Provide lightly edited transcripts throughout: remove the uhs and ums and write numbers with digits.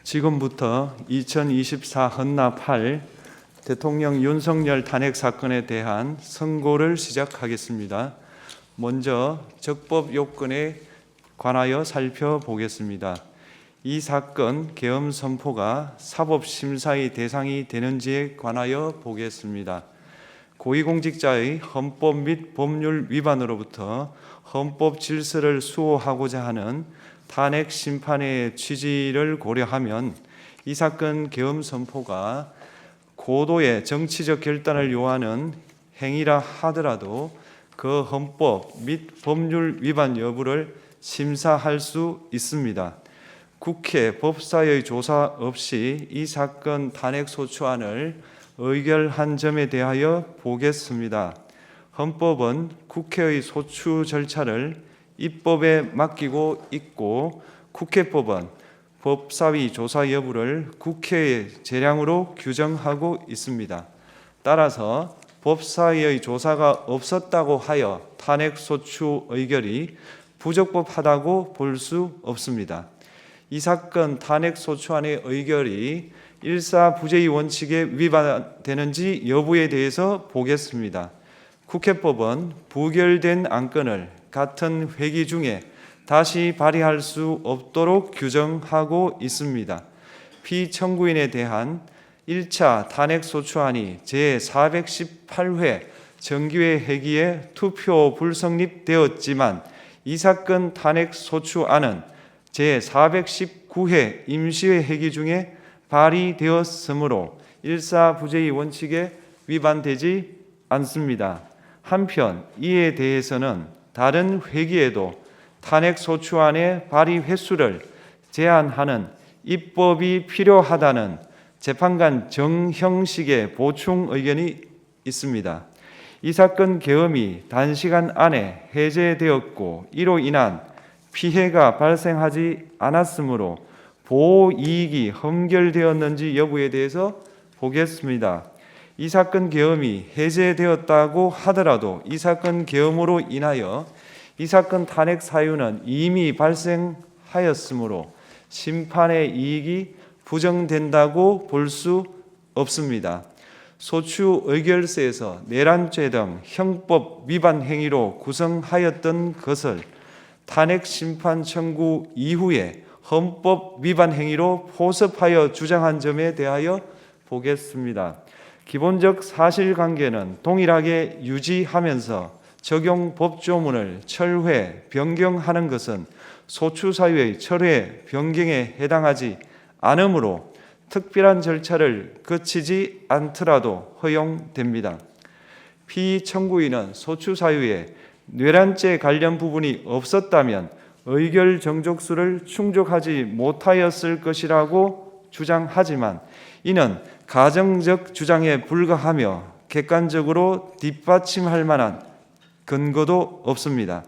지금부터 2024 헌납 8 대통령 윤석열 탄핵 사건에 대한 선고를 시작하겠습니다. 먼저 적법 요건에 관하여 살펴보겠습니다. 이 사건 계엄 선포가 사법심사의 대상이 되는지에 관하여 보겠습니다. 고위공직자의 헌법 및 법률 위반으로부터 헌법 질서를 수호하고자 하는 탄핵 심판의 취지를 고려하면 이 사건 계엄 선포가 고도의 정치적 결단을 요하는 행위라 하더라도 그 헌법 및 법률 위반 여부를 심사할 수 있습니다. 국회 법사의 조사 없이 이 사건 탄핵 소추안을 의결한 점에 대하여 보겠습니다. 헌법은 국회의 소추 절차를 입법에 맡기고 있고 국회법은 법사위 조사 여부를 국회의 재량으로 규정하고 있습니다. 따라서 법사위의 조사가 없었다고 하여 탄핵 소추 의결이 부적법하다고 볼 수 없습니다. 이 사건 탄핵 소추안의 의결이 일사부재의 원칙에 위반되는지 여부에 대해서 보겠습니다. 국회법은 부결된 안건을 같은 회기 중에 다시 발의할 수 없도록 규정하고 있습니다. 피청구인에 대한 1차 탄핵소추안이 제418회 정기회 회기에 투표 불성립되었지만 이 사건 탄핵소추안은 제419회 임시회 회기 중에 발의되었으므로 일사부재의 원칙에 위반되지 않습니다. 한편 이에 대해서는 다른 회기에도 탄핵소추안의 발의 횟수를 제한하는 입법이 필요하다는 재판관 정형식의 보충 의견이 있습니다. 이 사건 계엄이 단시간 안에 해제되었고 이로 인한 피해가 발생하지 않았으므로 보호 이익이 헌결되었는지 여부에 대해서 보겠습니다. 이 사건 계엄이 해제되었다고 하더라도 이 사건 계엄으로 인하여 이 사건 탄핵 사유는 이미 발생하였으므로 심판의 이익이 부정된다고 볼 수 없습니다. 소추 의결서에서 내란죄 등 형법 위반 행위로 구성하였던 것을 탄핵 심판 청구 이후에 헌법 위반 행위로 포섭하여 주장한 점에 대하여 보겠습니다. 기본적 사실관계는 동일하게 유지하면서 적용 법조문을 철회, 변경하는 것은 소추사유의 철회, 변경에 해당하지 않으므로 특별한 절차를 거치지 않더라도 허용됩니다. 피청구인은 소추사유에 내란죄 관련 부분이 없었다면 의결 정족수를 충족하지 못하였을 것이라고 주장하지만 이는 가정적 주장에 불과하며 객관적으로 뒷받침할 만한 근거도 없습니다.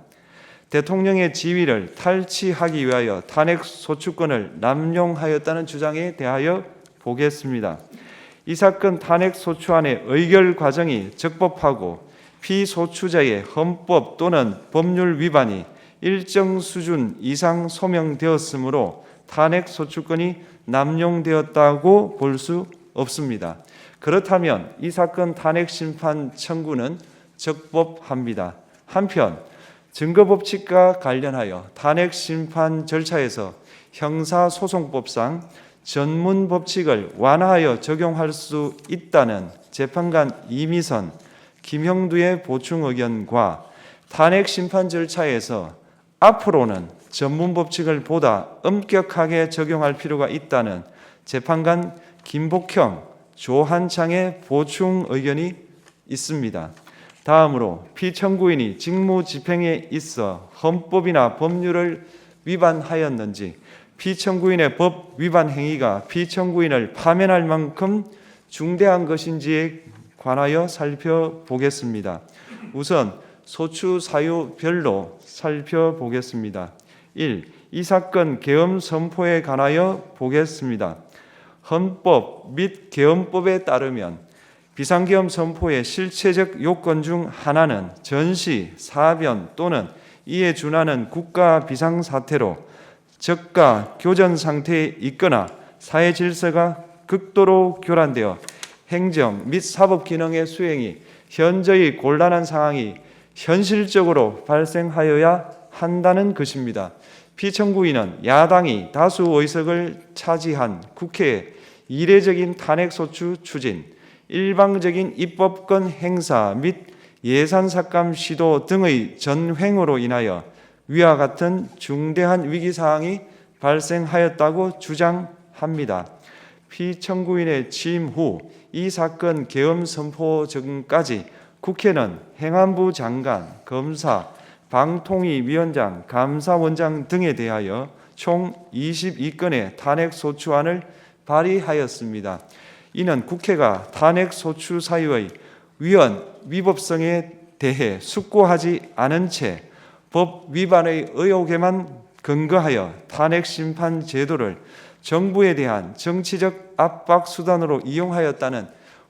대통령의 지위를 탈취하기 위하여 탄핵 소추권을 남용하였다는 주장에 대하여 보겠습니다. 이 사건 탄핵 소추안의 의결 과정이 적법하고 피소추자의 헌법 또는 법률 위반이 일정 수준 이상 소명되었으므로 탄핵 소추권이 남용되었다고 볼 수 없습니다. 그렇다면 이 사건 탄핵 심판 청구는 적법합니다. 한편 증거법칙과 관련하여 탄핵 심판 절차에서 형사소송법상 전문 법칙을 완화하여 적용할 수 있다는 재판관 이미선, 김형두의 보충 의견과 탄핵 심판 절차에서 앞으로는 전문 법칙을 보다 엄격하게 적용할 필요가 있다는 재판관 김복형, 조한창의 보충 의견이 있습니다. 다음으로 피청구인이 직무집행에 있어 헌법이나 법률을 위반하였는지 피청구인의 법 위반 행위가 피청구인을 파면할 만큼 중대한 것인지에 관하여 살펴보겠습니다. 우선 소추 사유별로 살펴보겠습니다. 1. 이 사건 계엄 선포에 관하여 보겠습니다. 헌법 및 계엄법에 따르면 비상계엄 선포의 실체적 요건 중 하나는 전시, 사변 또는 이에 준하는 국가 비상사태로 저가 교전 상태에 있거나 사회 질서가 극도로 교란되어 행정 및 사법 기능의 수행이 현저히 곤란한 상황이 현실적으로 발생하여야 한다는 것입니다. 피청구인은 야당이 다수 의석을 차지한 국회의 이례적인 탄핵소추 추진, 일방적인 입법권 행사 및 예산 삭감 시도 등의 전횡으로 인하여 위와 같은 중대한 위기사항이 발생하였다고 주장합니다. 피청구인의 취임 후 이 사건 계엄 선포 전까지 국회는 행안부 장관, 검사, 방통위위원장, 감사원장 등에 대하여 총 22건의 탄핵소추안을 발의하였습니다. 이는 국회가 탄핵소추 사유의 위헌위법성에 대해 숙고하지 않은 채 법 위반의 의혹에만 근거하여 탄핵심판 제도를 정부에 대한 정치적 압박 수단으로 이용하였다는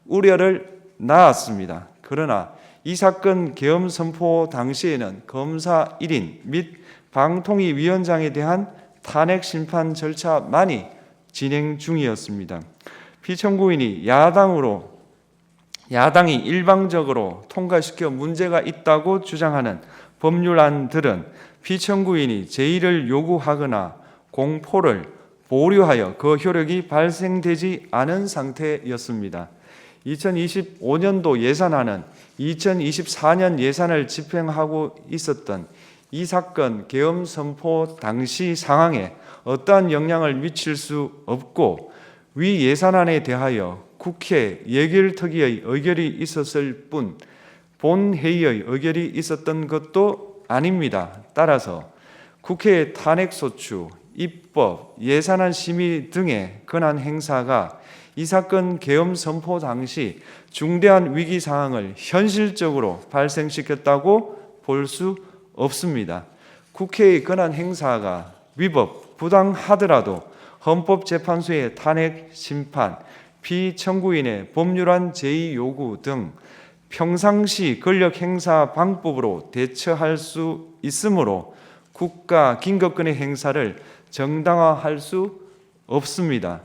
우려를 낳았습니다. 그러나 이 사건 계엄 선포 당시에는 검사 1인 및 방통위위원장에 대한 탄핵 심판 절차만이 진행 중이었습니다. 피청구인이 야당이 일방적으로 통과시켜 문제가 있다고 주장하는 법률안들은 피청구인이 제의를 요구하거나 공포를 보류하여 그 효력이 발생되지 않은 상태였습니다. 2025년도 예산안은 2024년 예산을 집행하고 있었던 이 사건 계엄 선포 당시 상황에 어떠한 영향을 미칠 수 없고 위 예산안에 대하여 국회 예결특위의 의결이 있었을 뿐 본회의의 의결이 있었던 것도 아닙니다. 따라서 국회의 탄핵소추, 입법, 예산안 심의 등의 권한 행사가 이 사건 계엄 선포 당시 중대한 위기 상황을 현실적으로 발생시켰다고 볼 수 없습니다. 국회의 권한 행사가 위법, 부당하더라도 헌법재판소의 탄핵 심판, 피청구인의 법률안 제의 요구 등 평상시 권력 행사 방법으로 대처할 수 있으므로 국가 긴급권의 행사를 정당화할 수 없습니다.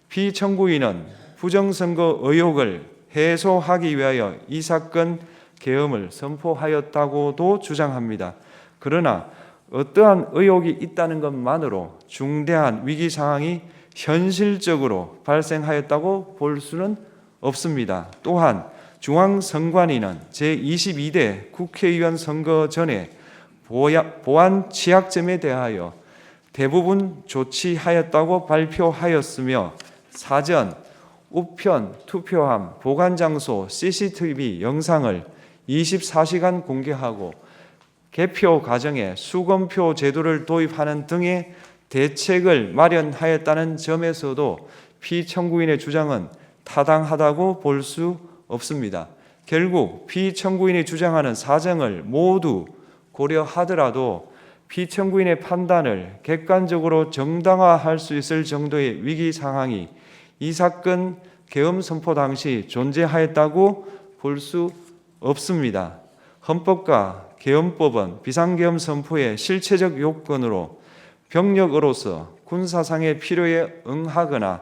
피청구인은 부정선거 의혹을 해소하기 위하여 이 사건 계엄을 선포하였다고도 주장합니다. 그러나 어떠한 의혹이 있다는 것만으로 중대한 위기 상황이 현실적으로 발생하였다고 볼 수는 없습니다. 또한 중앙선관위는 제22대 국회의원 선거 전에 보안 취약점에 대하여 대부분 조치하였다고 발표하였으며 사전, 우편, 투표함, 보관장소, CCTV 영상을 24시간 공개하고 개표 과정에 수검표 제도를 도입하는 등의 대책을 마련하였다는 점에서도 피청구인의 주장은 타당하다고 볼 수 없습니다. 결국 피청구인이 주장하는 사정을 모두 고려하더라도 피청구인의 판단을 객관적으로 정당화할 수 있을 정도의 위기 상황이 이 사건 계엄 선포 당시 존재하였다고 볼 수 없습니다. 헌법과 계엄법은 비상계엄 선포의 실체적 요건으로 병력으로서 군사상의 필요에 응하거나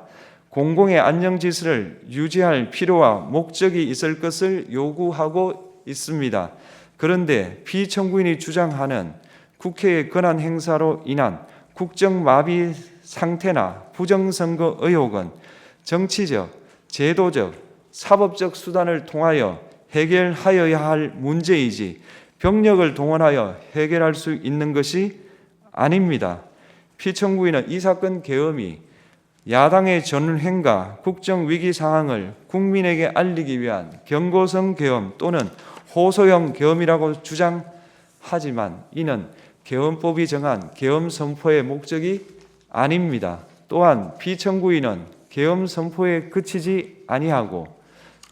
공공의 안녕 질서를 유지할 필요와 목적이 있을 것을 요구하고 있습니다. 그런데 피청구인이 주장하는 국회의 권한 행사로 인한 국정마비 상태나 부정선거 의혹은 정치적, 제도적, 사법적 수단을 통하여 해결하여야 할 문제이지 병력을 동원하여 해결할 수 있는 것이 아닙니다. 피청구인은 이 사건 계엄이 야당의 전횡과 국정위기 상황을 국민에게 알리기 위한 경고성 계엄 또는 호소형 계엄이라고 주장하지만 이는 계엄법이 정한 계엄 선포의 목적이 아닙니다. 또한 피청구인은 계엄 선포에 그치지 아니하고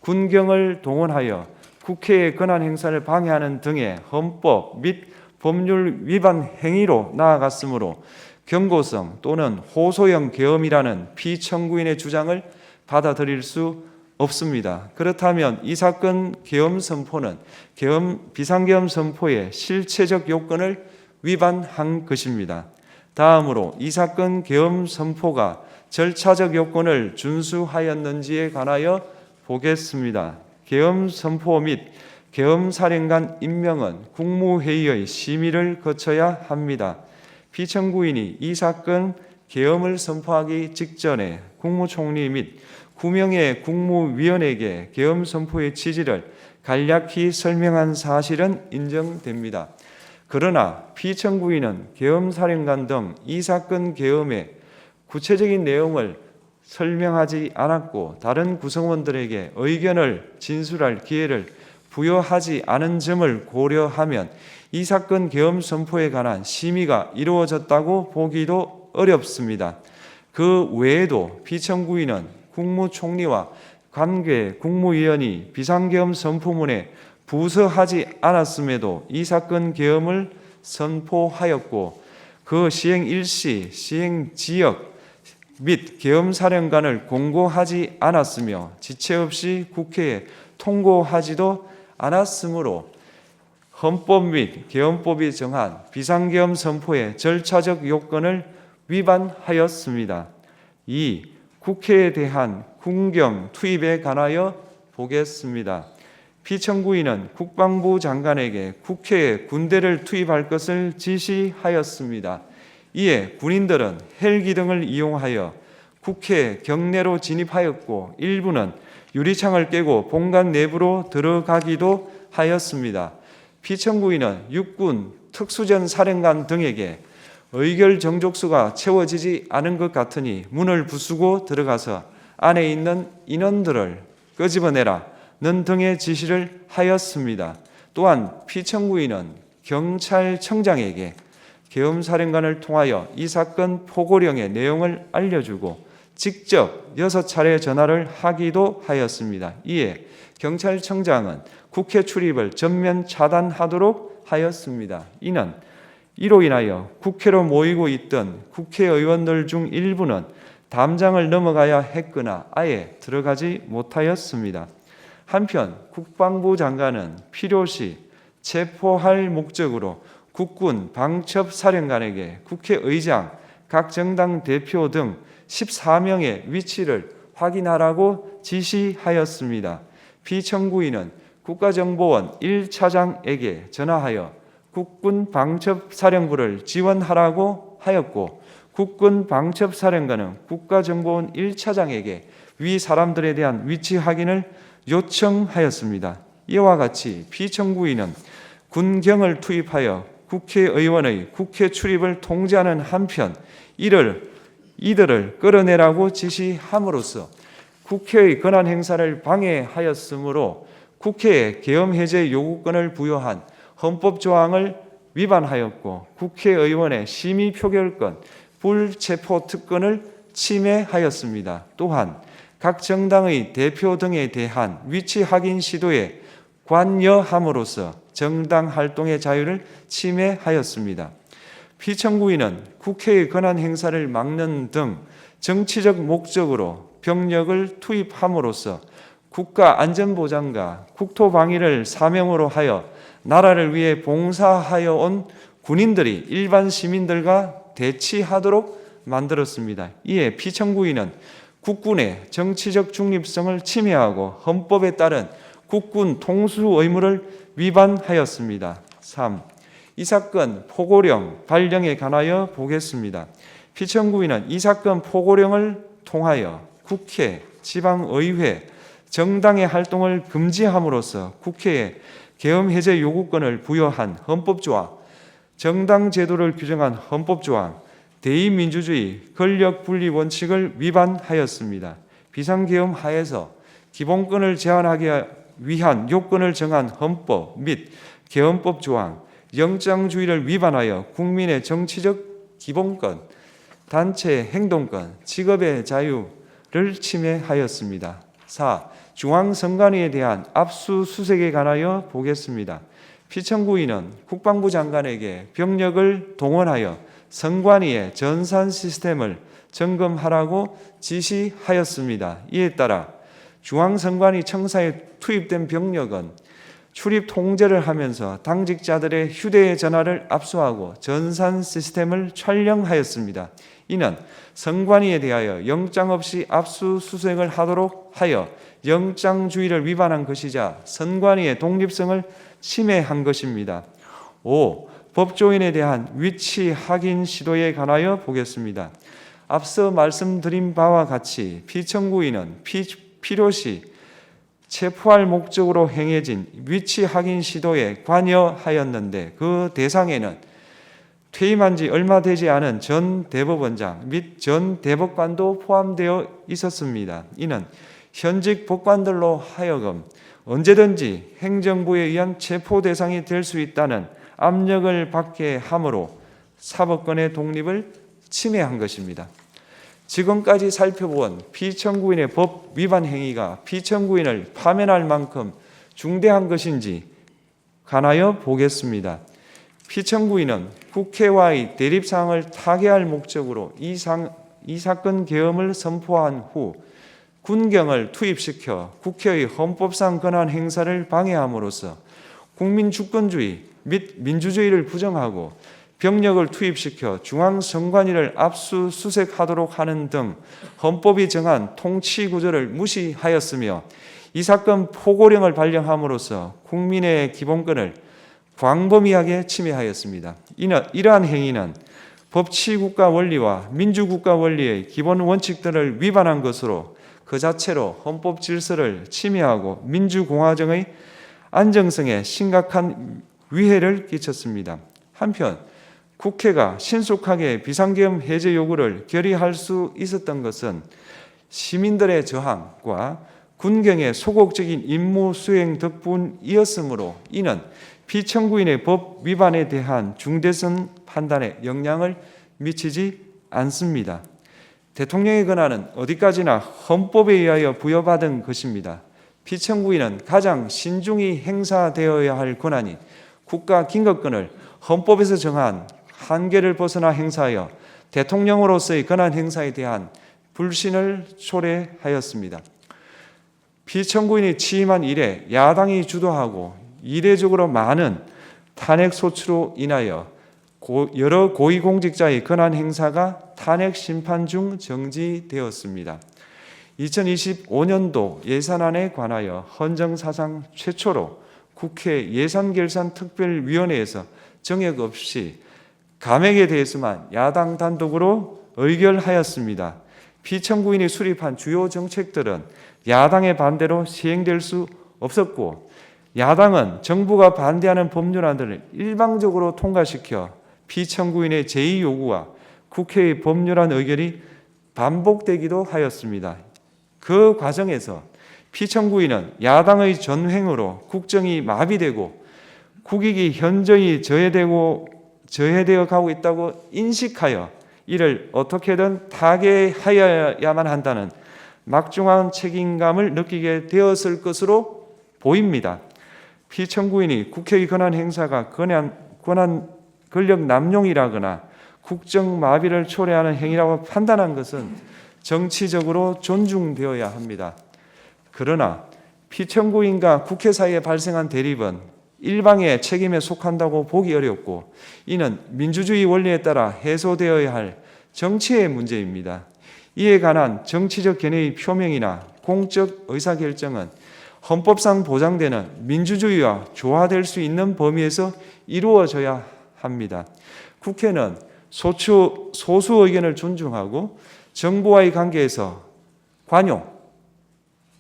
군경을 동원하여 국회의 권한 행사를 방해하는 등의 헌법 및 법률 위반 행위로 나아갔으므로 경고성 또는 호소형 계엄이라는 피청구인의 주장을 받아들일 수 없습니다. 그렇다면 이 사건 계엄 선포는 비상계엄 선포의 실체적 요건을 위반한 것입니다. 다음으로 이 사건 계엄 선포가 절차적 요건을 준수하였는지에 관하여 보겠습니다. 계엄 선포 및 계엄 사령관 임명은 국무회의의 심의를 거쳐야 합니다. 피청구인이 이 사건 계엄을 선포하기 직전에 국무총리 및 9명의 국무위원에게 계엄 선포의 취지를 간략히 설명한 사실은 인정됩니다. 그러나 피청구인은 계엄사령관 등 이 사건 계엄의 구체적인 내용을 설명하지 않았고 다른 구성원들에게 의견을 진술할 기회를 부여하지 않은 점을 고려하면 이 사건 계엄 선포에 관한 심의가 이루어졌다고 보기도 어렵습니다. 그 외에도 피청구인은 국무총리와 관계 국무위원이 비상계엄 선포문에 부서하지 않았음에도 이 사건 계엄을 선포하였고 그 시행 일시, 시행 지역 및 계엄사령관을 공고하지 않았으며 지체 없이 국회에 통고하지도 않았으므로 헌법 및 계엄법이 정한 비상계엄 선포의 절차적 요건을 위반하였습니다. 2. 국회에 대한 군경 투입에 관하여 보겠습니다. 피청구인은 국방부 장관에게 국회에 군대를 투입할 것을 지시하였습니다. 이에 군인들은 헬기 등을 이용하여 국회 경내로 진입하였고 일부는 유리창을 깨고 본관 내부로 들어가기도 하였습니다. 피청구인은 육군 특수전 사령관 등에게 의결 정족수가 채워지지 않은 것 같으니 문을 부수고 들어가서 안에 있는 인원들을 끄집어내라 는 등의 지시를 하였습니다. 또한 피청구인은 경찰청장에게 계엄사령관을 통하여 이 사건 포고령의 내용을 알려주고 직접 6차례 전화를 하기도 하였습니다. 이에 경찰청장은 국회 출입을 전면 차단하도록 하였습니다. 이는 이로 인하여 국회로 모이고 있던 국회의원들 중 일부는 담장을 넘어가야 했거나 아예 들어가지 못하였습니다. 한편 국방부 장관은 필요시 체포할 목적으로 국군 방첩사령관에게 국회의장, 각 정당 대표 등 14명의 위치를 확인하라고 지시하였습니다. 피청구인은 국가정보원 1차장에게 전화하여 국군 방첩사령부를 지원하라고 하였고 국군 방첩사령관은 국가정보원 1차장에게 위 사람들에 대한 위치 확인을 요청하였습니다. 이와 같이 피청구인은 군경을 투입하여 국회의원의 국회 출입을 통제하는 한편 이들을 끌어내라고 지시함으로써 국회의 권한 행사를 방해하였으므로 국회에 계엄 해제 요구권을 부여한 헌법 조항을 위반하였고 국회의원의 심의 표결권, 불체포 특권을 침해하였습니다. 또한 각 정당의 대표 등에 대한 위치 확인 시도에 관여함으로써 정당 활동의 자유를 침해하였습니다. 피청구인은 국회의 권한 행사를 막는 등 정치적 목적으로 병력을 투입함으로써 국가 안전보장과 국토방위를 사명으로 하여 나라를 위해 봉사하여 온 군인들이 일반 시민들과 대치하도록 만들었습니다. 이에 피청구인은 국군의 정치적 중립성을 침해하고 헌법에 따른 국군 통수 의무를 위반하였습니다. 3. 이 사건 포고령 발령에 관하여 보겠습니다. 피청구인은 이 사건 포고령을 통하여 국회, 지방의회, 정당의 활동을 금지함으로써 국회에 계엄 해제 요구권을 부여한 헌법조항, 정당 제도를 규정한 헌법조항, 대의민주주의 권력 분리 원칙을 위반하였습니다. 비상계엄 하에서 기본권을 제한하기 위한 요건을 정한 헌법 및 계엄법 조항, 영장주의를 위반하여 국민의 정치적 기본권, 단체 행동권, 직업의 자유를 침해하였습니다. 4. 중앙선관위에 대한 압수수색에 관하여 보겠습니다. 피청구인은 국방부 장관에게 병력을 동원하여 선관위의 전산 시스템을 점검하라고 지시하였습니다. 이에 따라 중앙선관위 청사에 투입된 병력은 출입 통제를 하면서 당직자들의 휴대전화를 압수하고 전산 시스템을 촬영하였습니다. 이는 선관위에 대하여 영장 없이 압수수색을 하도록 하여 영장주의를 위반한 것이자 선관위의 독립성을 침해한 것입니다. 5. 법조인에 대한 위치 확인 시도에 관하여 보겠습니다. 앞서 말씀드린 바와 같이 피청구인은 필요시 체포할 목적으로 행해진 위치 확인 시도에 관여하였는데 그 대상에는 퇴임한 지 얼마 되지 않은 전 대법원장 및 전 대법관도 포함되어 있었습니다. 이는 현직 법관들로 하여금 언제든지 행정부에 의한 체포 대상이 될 수 있다는 압력을 받게 함으로 사법권의 독립을 침해한 것입니다. 지금까지 살펴본 피청구인의 법 위반 행위가 피청구인을 파면할 만큼 중대한 것인지 관하여 보겠습니다. 피청구인은 국회와의 대립사항을 타개할 목적으로 이 사건 계엄을 선포한 후 군경을 투입시켜 국회의 헌법상 권한 행사를 방해함으로써 국민 주권주의 및 민주주의를 부정하고 병력을 투입시켜 중앙선관위를 압수수색하도록 하는 등 헌법이 정한 통치구조를 무시하였으며 이 사건 포고령을 발령함으로써 국민의 기본권을 광범위하게 침해하였습니다. 이러한 행위는 법치국가 원리와 민주국가 원리의 기본 원칙들을 위반한 것으로 그 자체로 헌법 질서를 침해하고 민주공화정의 안정성에 심각한 위해를 끼쳤습니다. 한편 국회가 신속하게 비상계엄 해제 요구를 결의할 수 있었던 것은 시민들의 저항과 군경의 소극적인 임무 수행 덕분이었으므로 이는 피청구인의 법 위반에 대한 중대성 판단에 영향을 미치지 않습니다. 대통령의 권한은 어디까지나 헌법에 의하여 부여받은 것입니다. 피청구인은 가장 신중히 행사되어야 할 권한인 국가 긴급권을 헌법에서 정한 한계를 벗어나 행사하여 대통령으로서의 권한 행사에 대한 불신을 초래하였습니다. 피청구인이 취임한 이래 야당이 주도하고 이례적으로 많은 탄핵 소추로 인하여 여러 고위공직자의 권한 행사가 탄핵 심판 중 정지되었습니다. 2025년도 예산안에 관하여 헌정사상 최초로 국회 예산결산특별위원회에서 정액 없이 감액에 대해서만 야당 단독으로 의결하였습니다. 피청구인이 수립한 주요 정책들은 야당의 반대로 시행될 수 없었고 야당은 정부가 반대하는 법률안들을 일방적으로 통과시켜 피청구인의 제의 요구와 국회의 법률안 의결이 반복되기도 하였습니다. 그 과정에서 피청구인은 야당의 전횡으로 국정이 마비되고 국익이 현저히 저해되어 가고 있다고 인식하여 이를 어떻게든 타개하여야만 한다는 막중한 책임감을 느끼게 되었을 것으로 보입니다. 피청구인이 국회의 권한 행사가 권력 남용이라거나 국정 마비를 초래하는 행위라고 판단한 것은 정치적으로 존중되어야 합니다. 그러나 피청구인과 국회 사이에 발생한 대립은 일방의 책임에 속한다고 보기 어렵고 이는 민주주의 원리에 따라 해소되어야 할 정치의 문제입니다. 이에 관한 정치적 견해의 표명이나 공적 의사결정은 헌법상 보장되는 민주주의와 조화될 수 있는 범위에서 이루어져야 합니다. 국회는 소수 의견을 존중하고 정부와의 관계에서 관용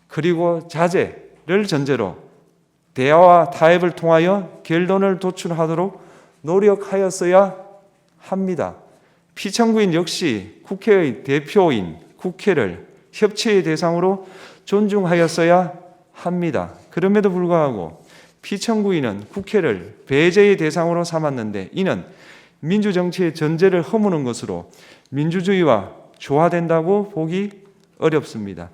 그리고 자제를 전제로 대화와 타협을 통하여 결론을 도출하도록 노력하였어야 합니다. 피청구인 역시 국회의 대표인 국회를 협치의 대상으로 존중하였어야 합니다. 그럼에도 불구하고 피청구인은 국회를 배제의 대상으로 삼았는데 이는 민주정치의 전제를 허무는 것으로 민주주의와 조화된다고 보기 어렵습니다.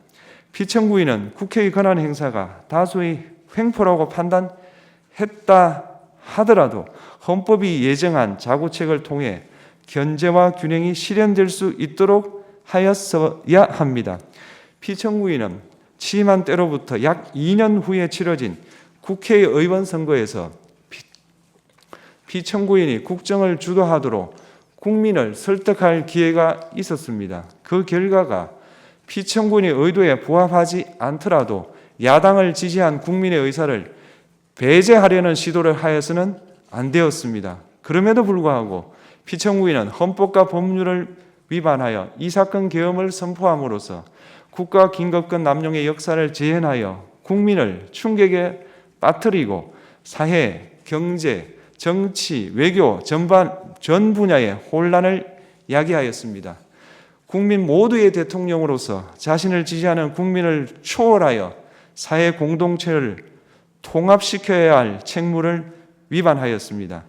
피청구인은 국회의 권한 행사가 다수의 횡포라고 판단했다 하더라도 헌법이 예정한 자구책을 통해 견제와 균형이 실현될 수 있도록 하였어야 합니다. 피청구인은 취임한 때로부터 약 2년 후에 치러진 국회의원 선거에서 피청구인이 국정을 주도하도록 국민을 설득할 기회가 있었습니다. 그 결과가 피청구인의 의도에 부합하지 않더라도 야당을 지지한 국민의 의사를 배제하려는 시도를 하여서는 안 되었습니다. 그럼에도 불구하고 피청구인은 헌법과 법률을 위반하여 이 사건 계엄을 선포함으로써 국가 긴급권 남용의 역사를 재현하여 국민을 충격에 빠뜨리고 사회, 경제, 정치, 외교 전 분야의 혼란을 야기하였습니다. 국민 모두의 대통령으로서 자신을 지지하는 국민을 초월하여 사회 공동체를 통합시켜야 할 책무를 위반하였습니다.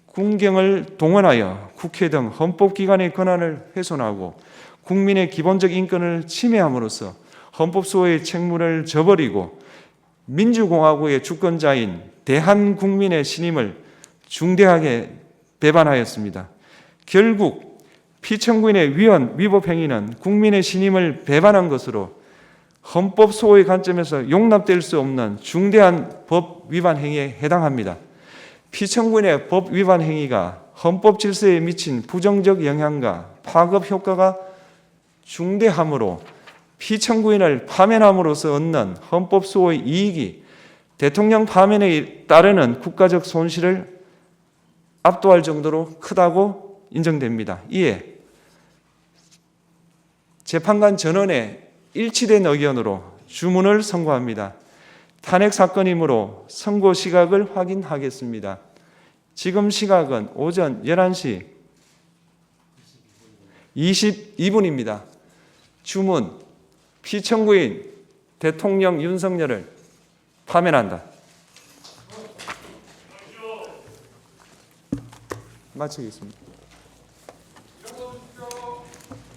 군경을 동원하여 국회 등 헌법기관의 권한을 훼손하고 국민의 기본적 인권을 침해함으로써 헌법소의 책무를 저버리고 민주공화국의 주권자인 대한국민의 신임을 중대하게 배반하였습니다. 결국 피청구인의 위법 행위는 국민의 신임을 배반한 것으로 헌법소의 관점에서 용납될 수 없는 중대한 법 위반 행위에 해당합니다. 피청구인의 법 위반 행위가 헌법 질서에 미친 부정적 영향과 파급 효과가 중대하므로 피청구인을 파면함으로써 얻는 헌법소의 이익이 대통령 파면에 따르는 국가적 손실을 압도할 정도로 크다고 인정됩니다. 이에 재판관 전원의 일치된 의견으로 주문을 선고합니다. 탄핵 사건이므로 선고 시각을 확인하겠습니다. 지금 시각은 오전 11시 22분입니다. 주문, 피청구인 대통령 윤석열을 파면한다. 마치겠습니다.